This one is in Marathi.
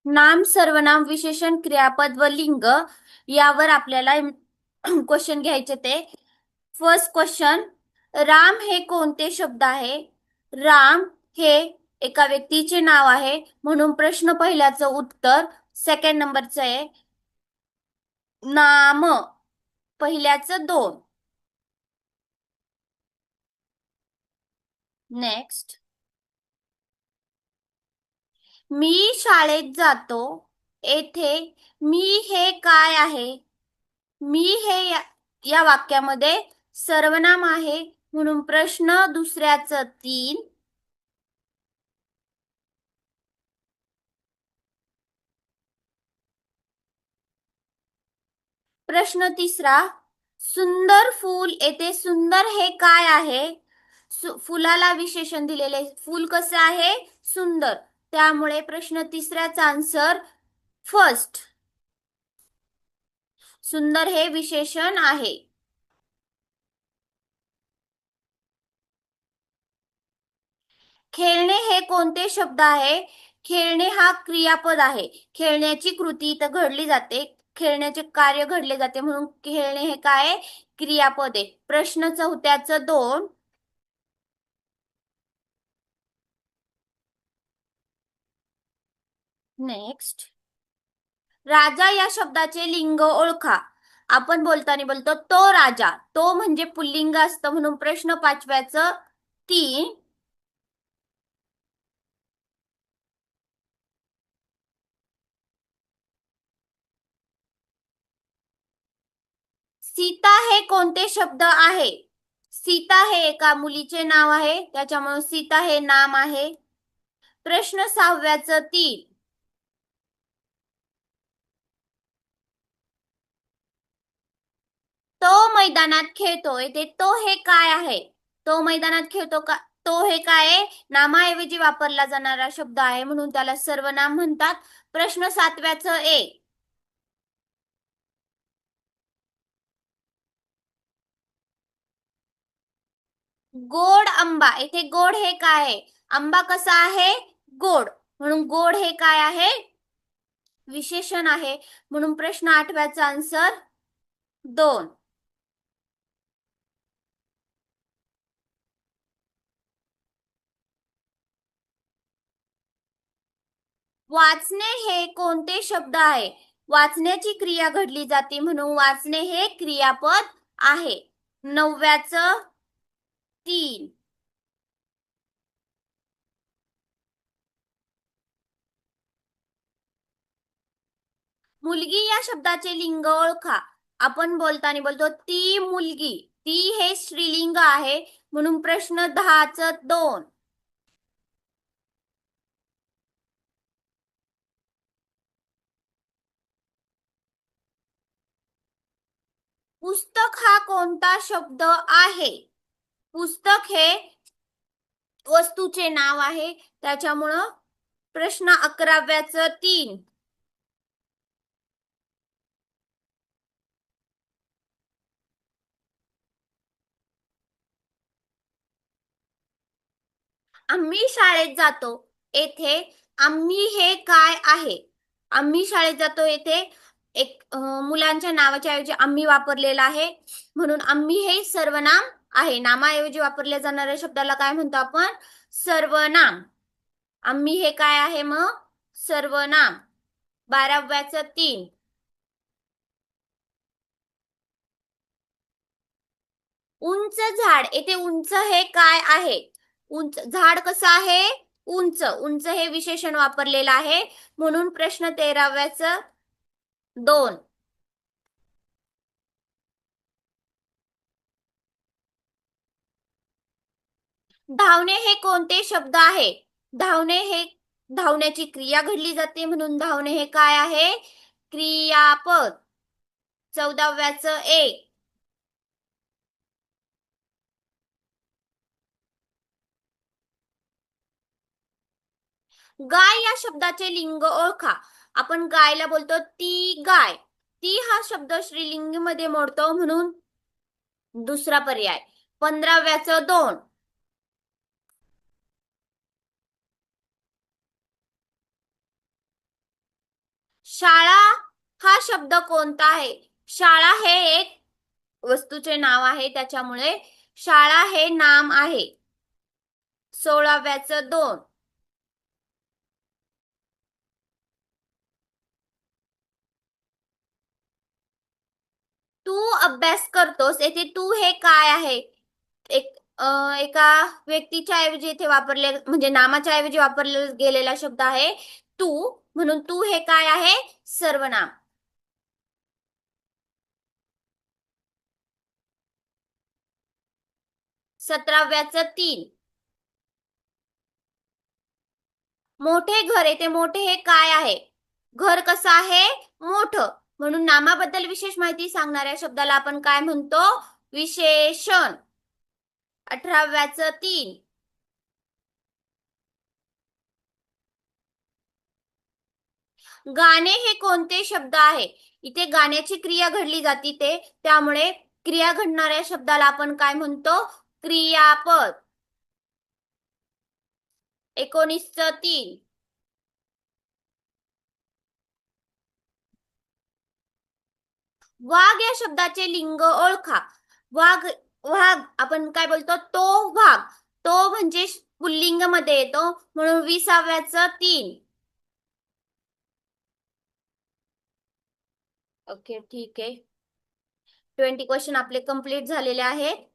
नाम, सर्वनाम, विशेषण, क्रियापद व लिंग यावर आपल्याला क्वेश्चन घ्यायचे ते. फर्स्ट क्वेश्चन, राम हे कोणते शब्द आहे? राम हे एका व्यक्तीचे नाव आहे म्हणून प्रश्न पहिल्याचं उत्तर सेकंड नंबरचं आहे. नाम पहिल्याचं दोन. नेक्स्ट, मी शाळेत जातो. येथे मी हे काय आहे? मी हे या वाक्यामध्ये सर्वनाम आहे म्हणून प्रश्न दुसऱ्याचं तीन. प्रश्न तिसरा, सुंदर फूल. येथे सुंदर हे काय आहे? फुलाला विशेषण दिलेले. फूल कसं आहे? सुंदर. त्यामुळे प्रश्न तिसऱ्याचा आन्सर फर्स्ट. सुंदर हे विशेषण आहे. खेळणे हे कोणते शब्द आहे? खेळणे हा क्रियापद आहे. खेळण्याची कृती इथं घडली जाते, खेळण्याचे कार्य घडले जाते म्हणून खेळणे हे काय? क्रियापद आहे. प्रश्न चौथ्याचं दोन. नेक्स्ट, राजा या शब्दाचे लिंग ओळखा. आपण बोलताना बोलतो तो राजा. तो म्हणजे पुल्लिंग असतं म्हणून प्रश्न पाचव्याचं तीन. सीता हे कोणते शब्द आहे? सीता हे एका मुलीचे नाव आहे त्याच्यामुळे सीता हे नाम आहे. प्रश्न सहाव्याचं तीन. तो मैदानात खेळतो. येथे तो हे काय आहे? तो मैदानात खेळतो का? तो हे काय आहे? नामाऐवजी वापरला जाणारा शब्द आहे म्हणून त्याला सर्वनाम म्हणतात. प्रश्न सातव्याचं एक. गोड आंबा. इथे गोड हे काय आहे? आंबा कसा आहे? गोड. म्हणून गोड हे काय आहे? विशेषण आहे म्हणून प्रश्न आठव्याचा आन्सर दोन. वाचणे हे कोणते शब्द आहे? वाचण्याची क्रिया घडली जाते म्हणून वाचणे हे क्रियापद आहे. नवव्याचं तीन. मुलगी या शब्दाचे लिंग ओळखा. आपण बोलताना बोलतो ती मुलगी. ती हे स्त्रीलिंग आहे म्हणून प्रश्न दहाच दोन. पुस्तक हा कोणता शब्द आहे? पुस्तक हे वस्तूचे नाव आहे त्याच्यामुळं प्रश्न अकराव्याचं तीन. आम्ही शाळेत जातो. येथे आम्ही हे काय आहे? आम्ही शाळेत जातो येथे एक मुलांच्या नावाच्या ऐवजी आम्ही वापरलेला आहे म्हणून आम्ही हे सर्वनाम आहे. नामाऐवजी वापरल्या जाणाऱ्या शब्दाला काय म्हणतो आपण? सर्वनाम. आम्ही हे काय आहे मग? सर्वनाम. बाराव्याचं तीन. उंच झाड. येथे उंच हे काय आहे? उंच झाड कसं आहे? उंच. उंच हे विशेषण वापरलेलं आहे म्हणून प्रश्न तेराव्याचं दोन. धावणे हे कोणते शब्द आहे? धावणे हे धावण्याची क्रिया घडली जाते म्हणून धावणे हे काय आहे? क्रियापद. चौदाव्याचं एक. गाय या शब्दाचे लिंग ओळखा. आपण गायला बोलतो ती गाय. ती हा शब्द स्त्रीलिंग मध्ये मोडतो म्हणून दुसरा पर्याय. पंधराव्याचं दोन. शाळा हा शब्द कोणता आहे? शाळा हे एक वस्तूचे नाव आहे, त्याच्यामुळे शाळा हे नाम आहे. 16व्याचं 2. तू अभ्यास करतोस, येथे तू हे काय आहे? एक एका व्यक्तीच्या ऐवजी इथे वापरले म्हणजे नामाच्या ऐवजी वापरला गेलेला शब्द आहे तू, म्हणून तू हे काय आहे? सर्वनाम. 17व्याचं 3. मोठे घर, येथे मोठे हे काय आहे? घर कसं आहे? मोठं. म्हणून नामाबद्दल विशेष माहिती सांगणाऱ्या शब्दाला आपण काय म्हणतो? विशेषण. 18व्याचं 3. गाणे हे कोणते शब्द आहे? इथे गाण्याची क्रिया घडली जाती ते, त्यामुळे क्रिया घडणाऱ्या शब्दाला आपण काय म्हणतो? क्रियापद. 19चं 3. वाघ या शब्दाचे लिंग ओळखा. वाघ वाघ आपण काय बोलतो? तो वाघ. तो म्हणजे पुल्लिंग मध्ये येतो, म्हणून 20व्याचं 3. ओके, ठीक आहे. 20 क्वेश्चन आपले कंप्लीट झालेले आहेत.